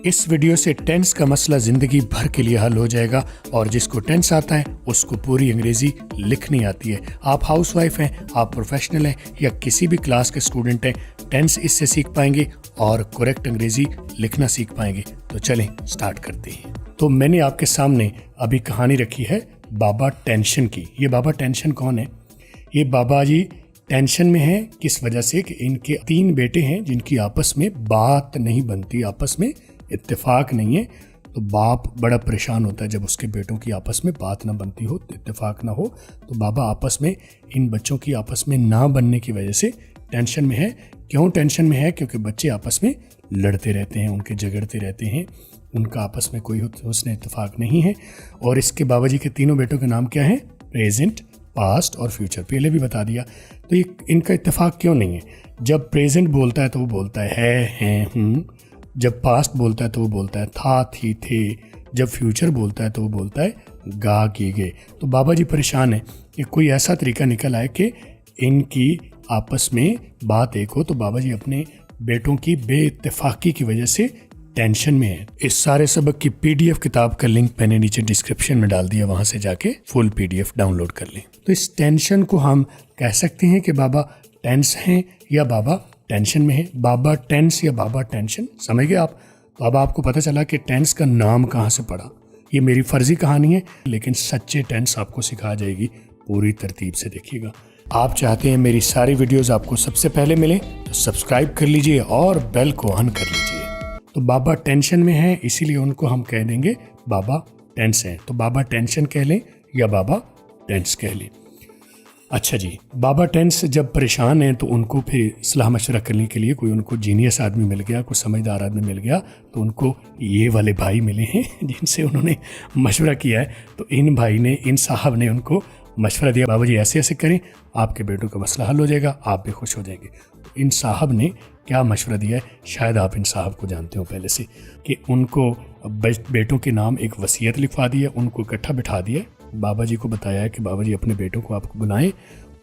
इस वीडियो से टेंस का मसला जिंदगी भर के लिए हल हो जाएगा और जिसको टेंस आता है उसको पूरी अंग्रेजी लिखनी आती है। आप हाउसवाइफ हैं, आप प्रोफेशनल हैं या किसी भी क्लास के स्टूडेंट हैं, टेंस इससे सीख पाएंगे और करेक्ट अंग्रेजी लिखना सीख पाएंगे। तो चलें स्टार्ट करते हैं। तो मैंने आपके सामने अभी कहानी रखी है बाबा टेंशन की। ये बाबा टेंशन कौन है? ये बाबा जी टेंशन में है किस वजह से कि इनके 3 बेटे हैं जिनकी आपस में बात नहीं बनती, आपस में इत्तेफाक नहीं है। तो बाप बड़ा परेशान होता है जब उसके बेटों की आपस में बात ना बनती हो, इत्तेफाक ना हो। तो बाबा आपस में इन बच्चों की आपस में ना बनने की वजह से टेंशन में है। क्यों टेंशन में है? क्योंकि बच्चे आपस में लड़ते रहते हैं, उनके झगड़ते रहते हैं, उनका आपस में कोई हुस्न इत्तेफाक नहीं है। और इसके बाबा जी के 3 बेटों के नाम क्या है? प्रेजेंट, पास्ट और फ्यूचर। पहले भी बता दिया। तो ये इनका इत्तेफाक क्यों नहीं है? जब प्रेजेंट बोलता है तो वो बोलता है, हूँ। जब पास्ट बोलता है तो वो बोलता है था, थी, थे। जब फ्यूचर बोलता है तो वो बोलता है गा, की, गे। तो बाबा जी परेशान है कि कोई ऐसा तरीका निकल आए कि इनकी आपस में बात एक हो। तो बाबा जी अपने बेटों की बेइत्तेफाकी की वजह से टेंशन में है। इस सारे सबक की PDF किताब का लिंक मैंने नीचे डिस्क्रिप्शन में डाल दिया, वहां से जाके फुल PDF डाउनलोड कर लें। तो इस टेंशन को हम कह सकते हैं कि बाबा टेंस हैं या बाबा टेंशन में है। बाबा टेंस या बाबा टेंशन, समझ गए आप? तो अब आपको पता चला कि टेंस का नाम कहाँ से पड़ा। ये मेरी फर्जी कहानी है, लेकिन सच्चे टेंस आपको सिखा जाएगी। पूरी तरतीब से देखिएगा। आप चाहते हैं मेरी सारी वीडियोस आपको सबसे पहले मिले तो सब्सक्राइब कर लीजिए और बेल को ऑन कर लीजिए। तो बाबा टेंशन में है, इसीलिए उनको हम कह देंगे बाबा टेंस हैं। तो बाबा टेंशन कह लें या बाबा टेंस कह लें। अच्छा जी, बाबा टेंस जब परेशान हैं तो उनको फिर सलाह मशवरा करने के लिए कोई उनको जीनियस आदमी मिल गया, कोई समझदार आदमी मिल गया। तो उनको ये वाले भाई मिले हैं जिनसे उन्होंने मशवरा किया है। तो इन साहब ने उनको मशवरा दिया, बाबा जी ऐसे ऐसे करें, आपके बेटों का मसला हल हो जाएगा, आप भी खुश हो जाएंगे। तो इन साहब ने क्या मशवरा दिया है? शायद आप इन साहब को जानते हो पहले से, कि उनको बेटों के नाम एक वसीयत लिखवा दी है, उनको इकट्ठा बिठा दिया। बाबा जी को बताया है कि बाबा जी अपने बेटों को आपको बुलाएं,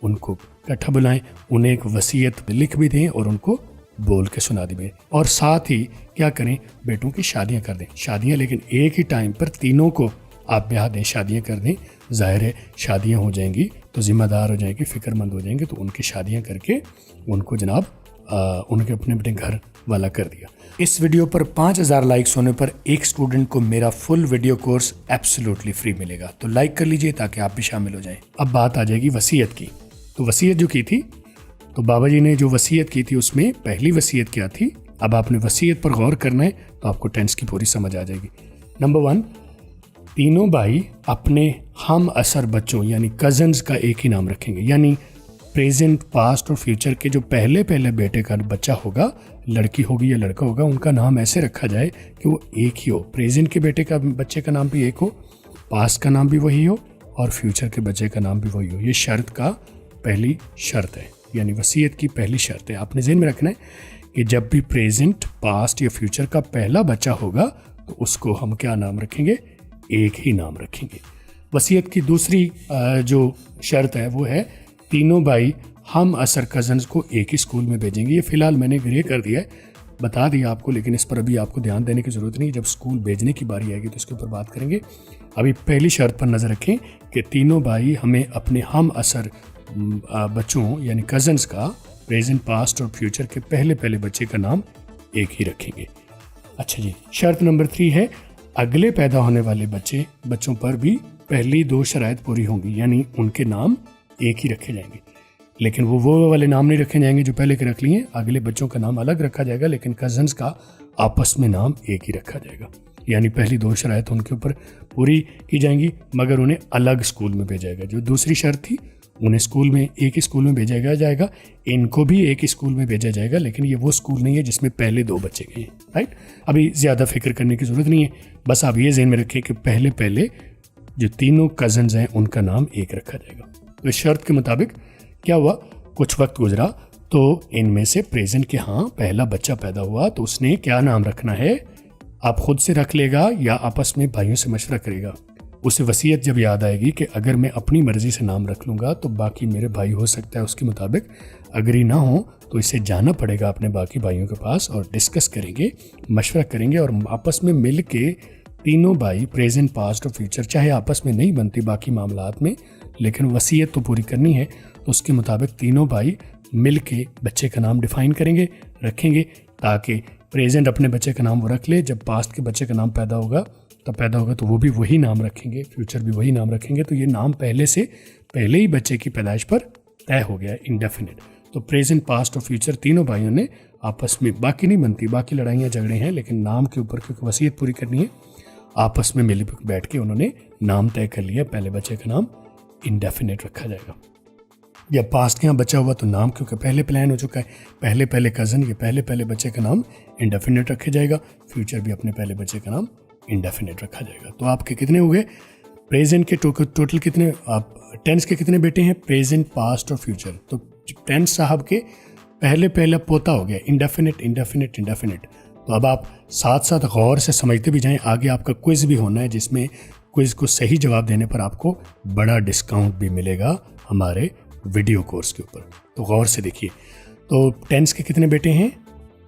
उनको इकट्ठा बुलाएं, उन्हें एक वसीयत लिख भी दें और उनको बोल के सुना दें। और साथ ही क्या करें? बेटों की शादियां कर दें। शादियां लेकिन एक ही टाइम पर तीनों को आप ब्याह दें, शादियां कर दें। जाहिर है शादियां हो जाएंगी तो जिम्मेदार हो जाएंगे, फिक्रमंद हो जाएंगे। तो उनकी शादियां करके उनको जनाब उनके अपने घर वाला कर दिया। इस वीडियो पर 5000 लाइक्स होने पर एक स्टूडेंट को मेरा full video course absolutely free मिलेगा। तो लाइक कर लीजिए ताकि आप भी शामिल हो जाएं। अब बात आ जाएगी वसीयत की। तो वसीयत जो की थी, तो बाबा जी ने जो वसीयत की थी उसमें पहली वसीयत क्या थी? अब आपने वसीयत पर गौर करना है तो आपको टेंस की पूरी समझ आ जाएगी। नंबर 1, तीनों भाई अपने हम असर बच्चों यानी कजन्स का एक ही नाम रखेंगे। यानी प्रेजेंट, पास्ट और फ्यूचर के जो पहले बेटे का बच्चा होगा, लड़की होगी या लड़का होगा, उनका नाम ऐसे रखा जाए कि वो एक ही हो। प्रेजेंट के बेटे का बच्चे का नाम भी एक हो, पास्ट का नाम भी वही हो और फ्यूचर के बच्चे का नाम भी वही हो। ये शर्त का पहली शर्त है, यानी वसीयत की पहली शर्त है। आपने ज़हन में रखना है कि जब भी प्रेजेंट, पास्ट या फ्यूचर का पहला बच्चा होगा तो उसको हम क्या नाम रखेंगे? एक ही नाम रखेंगे। वसीयत की दूसरी जो शर्त है वो है तीनों भाई हम असर कजन्स को एक ही स्कूल में भेजेंगे। ये फिलहाल मैंने ग्रे कर दिया है, बता दिया आपको, लेकिन इस पर अभी आपको ध्यान देने की ज़रूरत नहीं। जब स्कूल भेजने की बारी आएगी तो इसके ऊपर बात करेंगे। अभी पहली शर्त पर नज़र रखें कि तीनों भाई हमें अपने हम असर बच्चों यानी कजन्स का प्रेजेंट, पास्ट और फ्यूचर के पहले बच्चे का नाम एक ही रखेंगे। अच्छा जी, शर्त नंबर 3 है अगले पैदा होने वाले बच्चों पर भी पहली 2 शराइत पूरी होंगी, यानी उनके नाम एक ही रखे जाएंगे। लेकिन वो वाले नाम नहीं रखे जाएंगे जो पहले के रख लिए। अगले बच्चों का नाम अलग रखा जाएगा, लेकिन कजन्स का आपस में नाम एक ही रखा जाएगा। यानी पहली 2 शराइत उनके ऊपर पूरी की जाएंगी, मगर उन्हें अलग स्कूल में भेजा जाएगा। जो दूसरी शर्त थी, उन्हें स्कूल में एक ही स्कूल में भेजा जाएगा, इनको भी एक ही स्कूल में भेजा जाएगा, लेकिन ये वो स्कूल नहीं है जिसमें पहले 2 बच्चे गए हैं। राइट? अभी ज़्यादा फिक्र करने की ज़रूरत नहीं है, बस आप ये ज़हन में रखें कि पहले जो तीनों कजन्स हैं उनका नाम एक रखा जाएगा। तो इस शर्त के मुताबिक क्या हुआ? कुछ वक्त गुजरा तो इनमें से प्रेजेंट के पहला बच्चा पैदा हुआ, तो उसने क्या नाम रखना है आप खुद से रख लेगा या आपस में भाइयों से मशवरा करेगा। उसे वसीयत जब याद आएगी कि अगर मैं अपनी मर्जी से नाम रख लूँगा तो बाकी मेरे भाई हो सकता है उसके मुताबिक अग्री ना हो तो इसे जाना पड़ेगा अपने बाकी भाइयों के पास और डिस्कस करेंगे, मशवरा करेंगे और आपस में मिल के तीनों भाई प्रेजेंट, पास्ट और फ्यूचर, चाहे आपस में नहीं बनती बाकी मामलात में, लेकिन वसीयत तो पूरी करनी है, तो उसके मुताबिक तीनों भाई मिल के बच्चे का नाम डिफ़ाइन करेंगे, रखेंगे, ताकि प्रेजेंट अपने बच्चे का नाम वो रख ले, जब पास्ट के बच्चे का नाम पैदा होगा तो वो भी वही नाम रखेंगे, फ्यूचर भी वही नाम रखेंगे। तो ये नाम पहले ही बच्चे की पैदाइश पर तय हो गया है, इंडेफिनिट। तो प्रेजेंट, पास्ट और फ्यूचर तीनों भाइयों ने आपस में, बाकी नहीं बनती, बाकी लड़ाइयाँ झगड़े हैं, लेकिन नाम के ऊपर क्योंकि वसीयत पूरी करनी है, आपस में मिल बैठ के उन्होंने नाम तय कर लिया, पहले बच्चे का नाम इंडेफिनिट रखा जाएगा। जब पास्ट के यहाँ बचा हुआ तो नाम क्योंकि पहले प्लान हो चुका है, पहले कज़न, ये पहले बच्चे का नाम इंडेफिनिट रखा जाएगा, फ्यूचर भी अपने पहले बच्चे का नाम इंडेफिनिट रखा जाएगा। तो आपके कितने हो गए प्रेजेंट के टोटल कितने, आप टेंस के कितने बेटे हैं, प्रेजेंट, पास्ट और फ्यूचर। तो टेंस साहब के पहला पोता हो गया इंडेफिनिट। तो अब आप साथ साथ गौर से समझते भी जाएं, आगे आपका क्विज़ भी होना है, जिसमें क्विज़ को सही जवाब देने पर आपको बड़ा डिस्काउंट भी मिलेगा हमारे वीडियो कोर्स के ऊपर। तो गौर से देखिए, तो टेंस के कितने बेटे हैं,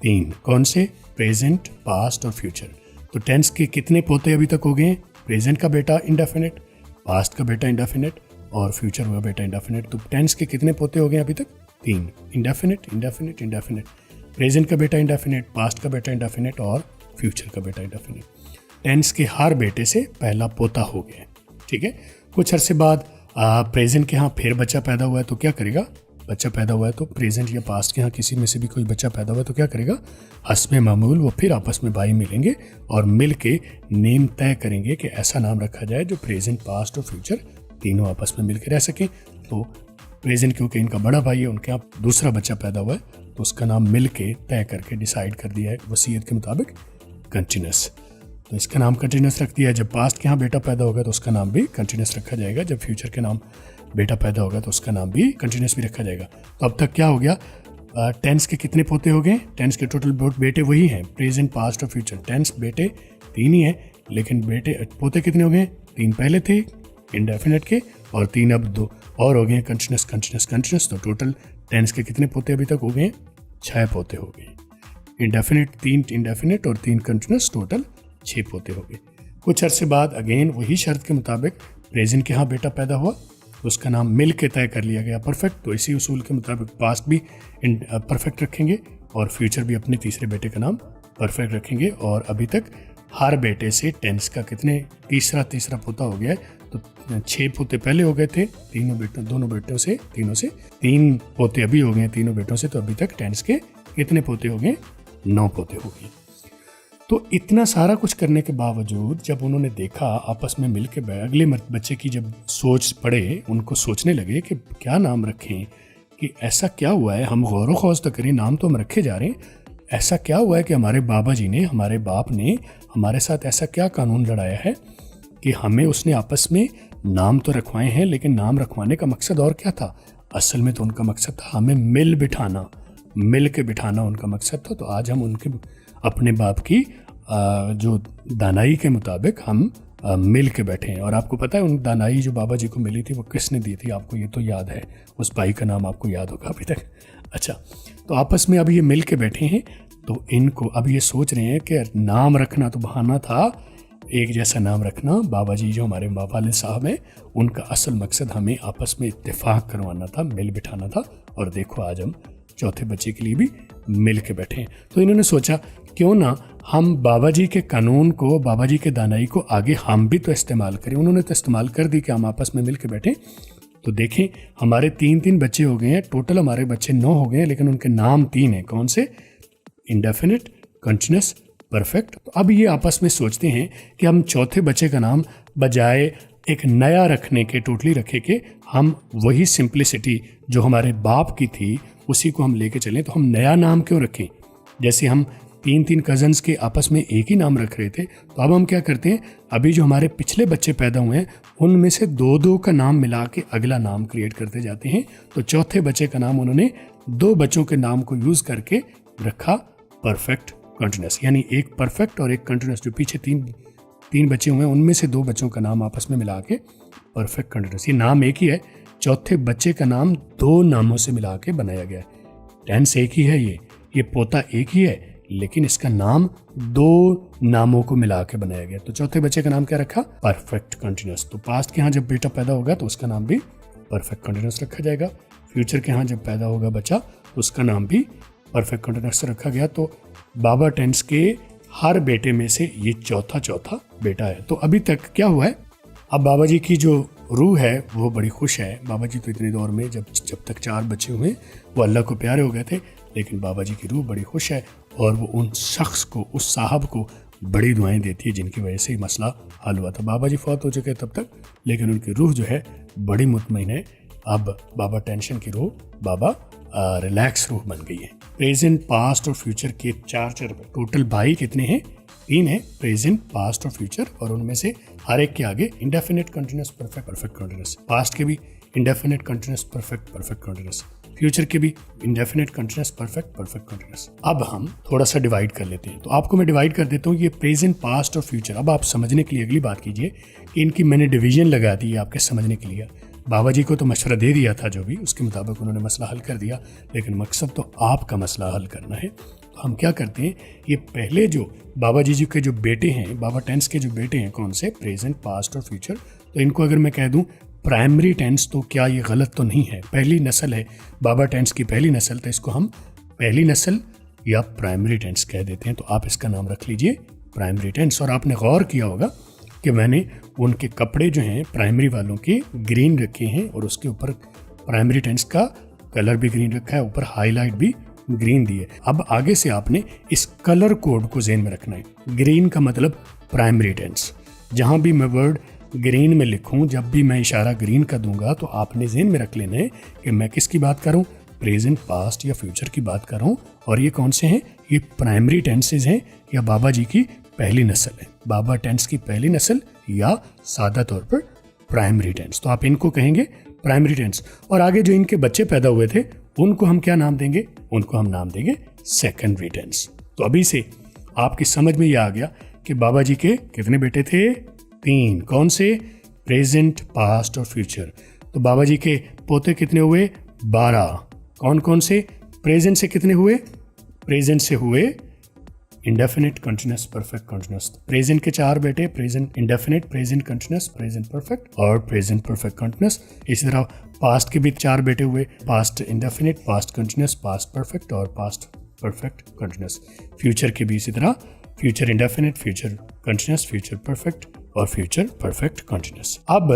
3। कौन से, प्रेजेंट, पास्ट और फ्यूचर। तो टेंस के कितने पोते अभी तक हो गए हैं, प्रेजेंट का बेटा इंडेफिनिट, पास्ट का बेटा इंडेफिनिट और फ्यूचर हुआ बेटा इंडेफिनिट। तो टेंस के कितने पोते हो गए अभी तक, 3। इंडेफिनिट, प्रेजेंट का बेटा इंडेफिनिट, पास्ट का बेटा इंडेफिनिट और फ्यूचर का बेटा इंडेफिनिट। टेंस के हर बेटे से पहला पोता हो गया, ठीक है। कुछ अरसे बाद प्रेजेंट के यहाँ फिर बच्चा पैदा हुआ है, तो क्या करेगा, बच्चा पैदा हुआ है तो प्रेजेंट या पास्ट के यहाँ किसी में से भी कोई बच्चा पैदा हुआ है तो क्या करेगा, हस्बे मामूल वो फिर आपस में भाई मिलेंगे और मिल के नेम तय करेंगे कि ऐसा नाम रखा जाए जो प्रेजेंट, पास्ट और फ्यूचर तीनों आपस में मिल के रह सकें। तो प्रेजेंट क्योंकि इनका बड़ा भाई है, उनके यहाँ दूसरा बच्चा पैदा हुआ है, तो उसका नाम मिल के तय करके डिसाइड कर दिया है वसीयत के मुताबिक कंटिन्यूस। तो इसका नाम कंटिन्यूस रख दिया है। जब पास्ट के यहाँ बेटा पैदा होगा तो उसका नाम भी कंटिन्यूस रखा जाएगा, जब फ्यूचर के नाम बेटा पैदा होगा तो उसका नाम भी कंटिन्यूस भी रखा जाएगा। तो अब तक क्या हो गया, टेंस के कितने पोते हो गए, टेंस के टोटल बेटे वही हैं, प्रेजेंट, पास्ट और फ्यूचर। टेंस बेटे 3 ही हैं, लेकिन पोते कितने हो गए, 3 पहले थे इंडेफिनिट के और 3 अब 2 और हो गए कंटिन्यूस। तो टोटल टेंस के कितने पोते अभी तक हो गए, 6 पोते हो गए। इंडेफिनिट 3 इंडेफिनिट और 3 कंटिन्यूस, टोटल 6 पोते हो गए। कुछ अरसे बाद अगेन वही शर्त के मुताबिक प्रेजेंट के यहाँ बेटा पैदा हुआ तो उसका नाम मिल के तय कर लिया गया परफेक्ट। तो इसी उसूल के मुताबिक पास्ट भी परफेक्ट रखेंगे और फ्यूचर भी अपने तीसरे बेटे का नाम परफेक्ट रखेंगे। और अभी तक हर बेटे से टेंस का कितने तीसरा पोता हो गया है, तो 6 पोते पहले हो गए थे दोनों बेटों से, तीनों से 3 पोते अभी हो गए तीनों बेटों से। तो अभी तक टेंस के कितने पोते हो गए, 9 पोते हो गए। तो इतना सारा कुछ करने के बावजूद जब उन्होंने देखा आपस में मिल के अगले बच्चे की जब सोच पड़े, उनको सोचने लगे कि क्या नाम रखें, कि ऐसा क्या हुआ है, हम गौर व खौज तो करें, नाम तो हम रखे जा रहे हैं, ऐसा क्या हुआ है कि हमारे बाबा जी ने, हमारे बाप ने हमारे साथ ऐसा क्या कानून लड़ाया है कि हमें उसने आपस में नाम तो रखवाए हैं, लेकिन नाम रखवाने का मकसद और क्या था। असल में तो उनका मकसद था हमें मिल के बिठाना उनका मकसद था। तो आज हम उनके अपने बाप की जो दानाई के मुताबिक हम मिल के बैठे हैं। और आपको पता है उन दानाई जो बाबा जी को मिली थी वो किसने दी थी, आपको ये तो याद है, उस भाई का नाम आपको याद होगा अभी तक। अच्छा, तो आपस में अभी ये मिल के बैठे हैं, तो इनको अब ये सोच रहे हैं कि नाम रखना तो बहाना था, एक जैसा नाम रखना। बाबा जी जो हमारे वालिद साहब हैं, उनका असल मकसद हमें आपस में इत्तेफाक करवाना था, मिल बिठाना था। और देखो आज हम चौथे बच्चे के लिए भी मिल के बैठे हैं। तो इन्होंने सोचा क्यों ना हम बाबा जी के कानून को, बाबा जी के दानाई को आगे हम भी तो इस्तेमाल करें। उन्होंने तो इस्तेमाल कर दी कि हम आपस में मिल के बैठें। तो देखें हमारे 3 बच्चे हो गए हैं, टोटल हमारे बच्चे 9 हो गए हैं, लेकिन उनके नाम 3 हैं। कौन से, इंडेफिनिट, कंटिन्यूस, परफेक्ट। तो अब ये आपस में सोचते हैं कि हम चौथे बच्चे का नाम बजाय एक नया रखने के, टोटली रखे के, हम वही सिंप्लिसिटी जो हमारे बाप की थी उसी को हम लेके चलें। तो हम नया नाम क्यों रखें, जैसे हम 3 कज़न्स के आपस में एक ही नाम रख रहे थे, तो अब हम क्या करते हैं, अभी जो हमारे पिछले बच्चे पैदा हुए हैं उनमें से 2 का नाम मिला के अगला नाम क्रिएट करते जाते हैं। तो चौथे बच्चे का नाम उन्होंने 2 बच्चों के नाम को यूज़ करके रखा परफेक्ट कंटिन्यूस, यानी एक परफेक्ट और एक कंटिन्यूस। जो पीछे 3 बच्चे हुए हैं उनमें से 2 बच्चों का नाम आपस में मिला के परफेक्ट कंटिन्यूस। ये नाम एक ही है, चौथे बच्चे का नाम 2 नामों से मिला के बनाया गया है। टेंस एक ही है, ये पोता एक ही है, लेकिन इसका नाम दो नामों को मिला के बनाया गया। तो चौथे बच्चे का नाम क्या रखा? Perfect continuous. तो पास्ट के यहाँ जब बेटा पैदा होगा तो उसका नाम भी परफेक्ट कंटिन्यूअस रखा जाएगा। फ्यूचर के यहाँ जब पैदा होगा बच्चा तो उसका नाम भी परफेक्ट कंटिन्यूअस रखा गया। तो बाबा टेंस के हर बेटे में से ये चौथा बेटा है। तो अभी तक क्या हुआ है? अब बाबा जी की जो रूह है वो बड़ी खुश है। बाबा जी तो इतने दौर में जब तक 4 बच्चे हुए वो अल्लाह को प्यारे हो गए थे, लेकिन बाबा जी की रूह बड़ी खुश है और वो उन शख्स को, उस साहब को बड़ी दुआएं देती है जिनकी वजह से मसला हल हुआ था। बाबा जी फौत हो चुके तब तक, लेकिन उनकी रूह जो है बड़ी मुतमईन है। अब बाबा टेंशन की रूह बाबा रिलैक्स रूह बन गई है। प्रेजेंट, पास्ट और फ्यूचर के 4 टोटल भाई कितने हैं? 3 है, प्रेजेंट, पास्ट और फ्यूचर, और उनमें से हर एक के आगे indefinite continuous perfect continuous. Past के भी indefinite continuous perfect continuous, future के भी इंडेफिनिट कंटिन्यूअस परफेक्ट कंटिन्यूअस। अब हम थोड़ा सा डिवाइड कर लेते हैं। तो आपको मैं डिवाइड कर देता हूँ ये प्रेजेंट, पास्ट और फ्यूचर। अब आप समझने के लिए अगली बात कीजिए कि इनकी मैंने डिवीजन लगा दी है आपके समझने के लिए। बाबा जी को तो मशवरा दे दिया था, जो भी उसके मुताबिक उन्होंने मसला हल कर दिया, लेकिन मकसद तो आपका मसला हल करना है। तो हम क्या करते हैं, ये पहले जो बाबा जी के जो बेटे हैं, बाबा टेंस के जो बेटे हैं, कौन से? प्रेजेंट, पास्ट और फ्यूचर। तो इनको अगर मैं कह दूं प्राइमरी टेंस, तो क्या ये गलत तो नहीं है? पहली नस्ल है बाबा टेंस की, पहली नस्ल, तो इसको हम पहली नस्ल या प्राइमरी टेंस कह देते हैं। तो आप इसका नाम रख लीजिए प्राइमरी टेंस। और आपने गौर किया होगा कि मैंने उनके कपड़े जो हैं प्राइमरी वालों के ग्रीन रखे हैं और उसके ऊपर प्राइमरी टेंस का कलर भी ग्रीन रखा है, ऊपर हाईलाइट भी ग्रीन दी है। अब आगे से आपने इस कलर कोड को ज़हन में रखना है। ग्रीन का मतलब प्राइमरी टेंस। जहाँ भी मैं वर्ड ग्रीन में लिखूं, जब भी मैं इशारा ग्रीन का दूंगा, तो आपने ज़हन में रख लेना है कि मैं किसकी बात करूं, प्रेजेंट, पास्ट या फ्यूचर की बात कर रहा हूं। और ये कौन से हैं? ये प्राइमरी टेंसेज हैं या बाबा जी की पहली नस्ल है, बाबा टेंस की पहली नस्ल, या सादा तौर पर प्राइमरी टेंस। तो आप इनको कहेंगे प्राइमरी टेंस। और आगे जो इनके बच्चे पैदा हुए थे उनको हम क्या नाम देंगे? उनको हम नाम देंगे सेकेंडरी टेंस। तो अभी से आपकी समझ में ये आ गया कि बाबा जी के कितने बेटे थे? 3। कौन से? प्रेजेंट, पास्ट और फ्यूचर। तो बाबा जी के पोते कितने हुए? 12। कौन कौन से? प्रेजेंट से कितने हुए? प्रेजेंट से हुए indefinite continuous perfect continuous. Present के 4 बेटे, present indefinite, present continuous, present perfect और प्रेजेंट परफेक्ट कंटिन्यूअस। इसी तरह पास्ट के भी 4 बेटे हुए, past indefinite, past continuous, past perfect और पास्ट परफेक्ट कंटिन्यूअस। फ्यूचर के भी इसी तरह, future indefinite, future continuous, future perfect और फ्यूचर परफेक्ट कंटिन्यूअस। अब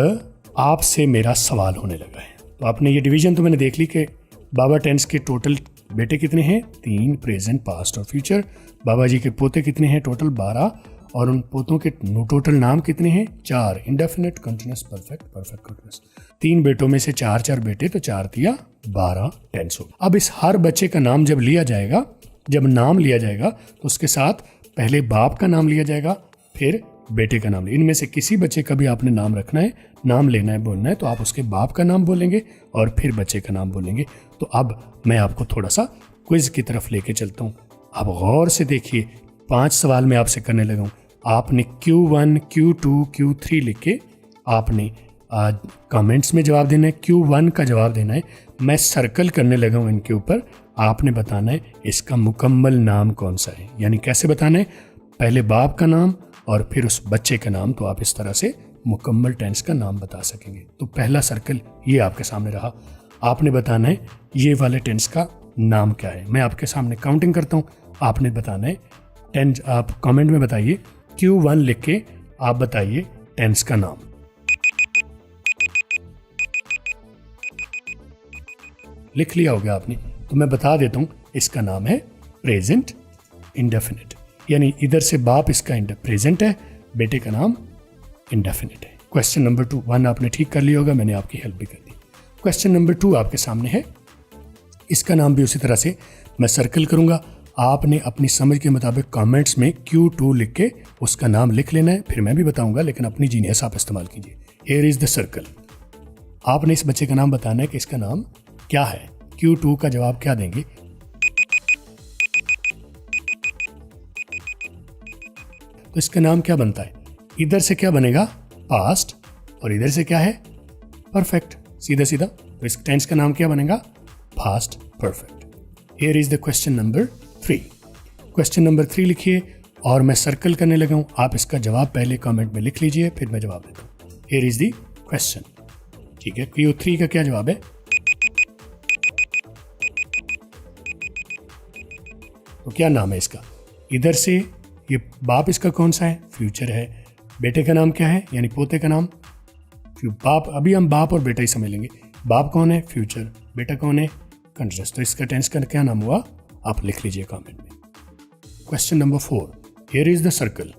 आपसे मेरा सवाल होने लगा है। तो आपने ये डिवीजन तो मैंने देख ली कि बाबा टेंस के टोटल बेटे कितने हैं? 3, प्रेजेंट, पास्ट और फ्यूचर। बाबा जी के पोते कितने हैं? टोटल 12। और उन पोतों के टोटल नाम कितने हैं? 4, इंडेफिनिट, कंटिन्यूअस, परफेक्ट कंटिन्यूअस। 3 बेटों में से 4 बेटे, तो 4 दिया 12 टेंस हो। अब इस हर बच्चे का नाम जब लिया जाएगा, जब नाम लिया जाएगा तो उसके साथ पहले बाप का नाम लिया जाएगा, फिर बेटे का नाम। इनमें से किसी बच्चे का भी आपने नाम रखना है, नाम लेना है, बोलना है, तो आप उसके बाप का नाम बोलेंगे और फिर बच्चे का नाम बोलेंगे। तो अब मैं आपको थोड़ा सा क्विज की तरफ लेके चलता हूँ। आप गौर से देखिए, 5 सवाल मैं आपसे करने लगा हूँ। आपने Q1, Q2, Q3 लिख के आपने कमेंट्स में जवाब देना है। Q1 का जवाब देना है। मैं सर्कल करने लगा हूँ इनके ऊपर, आपने बताना है इसका मुकम्मल नाम कौन सा है। यानी कैसे बताना है? पहले बाप का नाम और फिर उस बच्चे का नाम। तो आप इस तरह से मुकम्मल टेंस का नाम बता सकेंगे। तो पहला सर्कल ये आपके सामने रहा। आपने बताना है ये वाले टेंस का नाम क्या है। मैं आपके सामने काउंटिंग करता हूँ, आपने बताना है टेंस। आप कमेंट में बताइए, Q1 लिख के आप बताइए टेंस का नाम। लिख लिया होगा आपने, तो मैं बता देता हूँ इसका नाम है प्रेजेंट इंडेफिनिट। यानी इधर से बाप इसका प्रेजेंट है, बेटे का नाम इंडेफिनिट है। क्वेश्चन नंबर 2, 1 आपने ठीक कर लिया होगा, मैंने आपकी हेल्प भी कर दी। क्वेश्चन नंबर 2 आपके सामने है। इसका नाम भी उसी तरह से मैं सर्कल करूंगा। आपने अपनी समझ के मुताबिक कमेंट्स में Q2 लिख के उसका नाम लिख लेना है, फिर मैं भी बताऊंगा, लेकिन अपनी जीनियस आप इस्तेमाल कीजिए। Here is the circle. आपने इस बच्चे का नाम बताना है कि इसका नाम क्या है। Q2 का जवाब क्या देंगे? तो इसका नाम क्या बनता है? इधर से क्या बनेगा? पास्ट, और इधर से क्या है? परफेक्ट। सीधा सीधा। तो इस टेंस का नाम क्या बनेगा? Past perfect. Here is the question number 3। Question number 3 लिखिए और मैं सर्कल करने लगा हूं। आप इसका जवाब पहले कमेंट में लिख लीजिए, फिर मैं जवाब देता हूं। Here is the question. ठीक है, PO3 का क्या जवाब है? तो क्या नाम है इसका? इधर से ये बाप इसका कौन सा है? फ्यूचर है। बेटे का नाम क्या है, यानी पोते का नाम? बाप। अभी हम बाप और बेटा ही समझ लेंगे। बाप कौन है? फ्यूचर। बेटा कौन है? कंटिन्यूअस। तो इसका टेंस का क्या नाम हुआ? आप लिख लीजिए कमेंट में। Question number 4, here is the circle.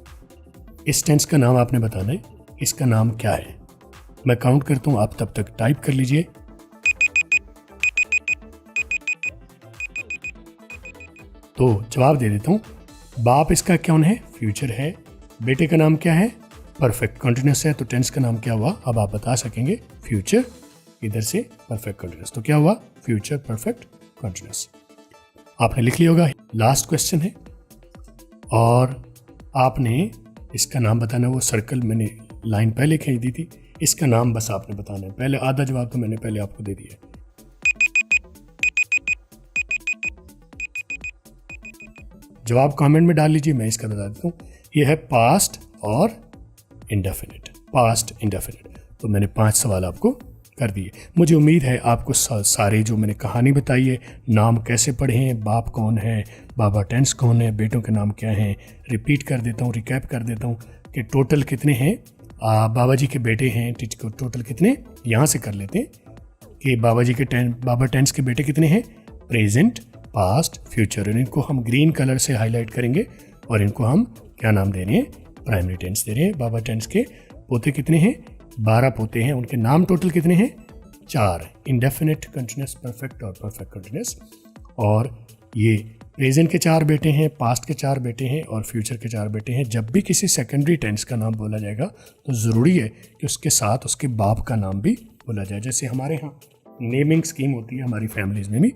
इस टेंस का नाम आपने बताना है। इसका नाम क्या है? मैं काउंट करता हूं, आप तब तक टाइप कर लीजिए। तो जवाब दे देता हूं। बाप इसका कौन है? फ्यूचर है। बेटे का नाम क्या है? परफेक्ट कंटिन्यूअस है। तो टेंस का नाम क्या हुआ? अब आप बता सकेंगे। फ्यूचर, इधर से परफेक्ट कंटिन्यूअस। तो क्या हुआ? Future perfect continuous. आपने लिख लिया होगा। लास्ट क्वेश्चन है और आपने इसका नाम बताना। वो सर्कल मैंने लाइन पहले खींच दी थी, इसका नाम बस आपने बताना है। पहले आधा जवाब तो मैंने पहले आपको दे दिया है। जवाब कमेंट में डाल लीजिए, मैं इसका बता देता हूँ। ये है पास्ट और इंडेफिनिट। Past indefinite. तो मैंने 5 सवाल आपको कर दिए। मुझे उम्मीद है आपको सारे जो मैंने कहानी बताई है, नाम कैसे पढ़े हैं, बाप कौन है, बाबा टेंस कौन है, बेटों के नाम क्या हैं, रिपीट कर देता हूँ, रिकैप कर देता हूँ कि टोटल कितने हैं। बाबा जी के बेटे हैं, टोटल कितने, यहाँ से कर लेते हैं कि बाबा टेंस के बेटे कितने हैं? Present, past, future. इनको हम ग्रीन कलर से हाईलाइट करेंगे और इनको हम क्या नाम दे रहे हैं? प्राइमरी टेंस दे रहे हैं। बाबा टेंस के पोते कितने हैं? 12 पोते हैं। उनके नाम टोटल कितने हैं? 4। इंडेफिनिट, कंटिन्यूअस, परफेक्ट और परफेक्ट कंटिन्यूअस। और ये प्रेजेंट के 4 बेटे हैं, पास्ट के 4 बेटे हैं और फ्यूचर के 4 बेटे हैं। जब भी किसी सेकेंडरी टेंस का नाम बोला जाएगा तो ज़रूरी है कि उसके साथ उसके बाप का नाम भी बोला जाए। जैसे हमारे यहाँ नेमिंग स्कीम होती है हमारी फैमिलीज़ में भी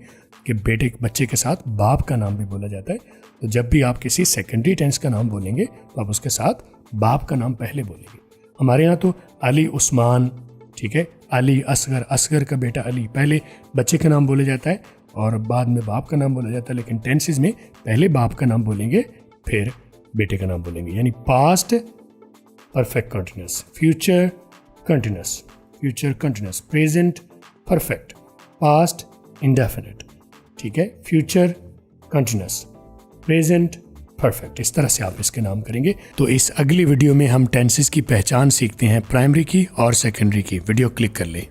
कि बच्चे के साथ बाप का नाम भी बोला जाता है। तो जब भी आप किसी सेकेंडरी टेंस का नाम बोलेंगे तो आप उसके साथ बाप का नाम पहले बोलेंगे। हमारे यहाँ तो अली, उस्मान, ठीक है, अली, असगर, असगर का बेटा अली, पहले बच्चे का नाम बोला जाता है और बाद में बाप का नाम बोला जाता है। लेकिन टेंसेस में पहले बाप का नाम बोलेंगे फिर बेटे का नाम बोलेंगे। यानी past perfect continuous, future continuous, future continuous, present perfect, past indefinite, ठीक है, फ्यूचर कंटिन्यूअस, प्रेजेंट परफेक्ट। इस तरह से आप इसके नाम करेंगे। तो इस अगली वीडियो में हम टेंसेस की पहचान सीखते हैं, प्राइमरी की और सेकेंडरी की। वीडियो क्लिक कर लें।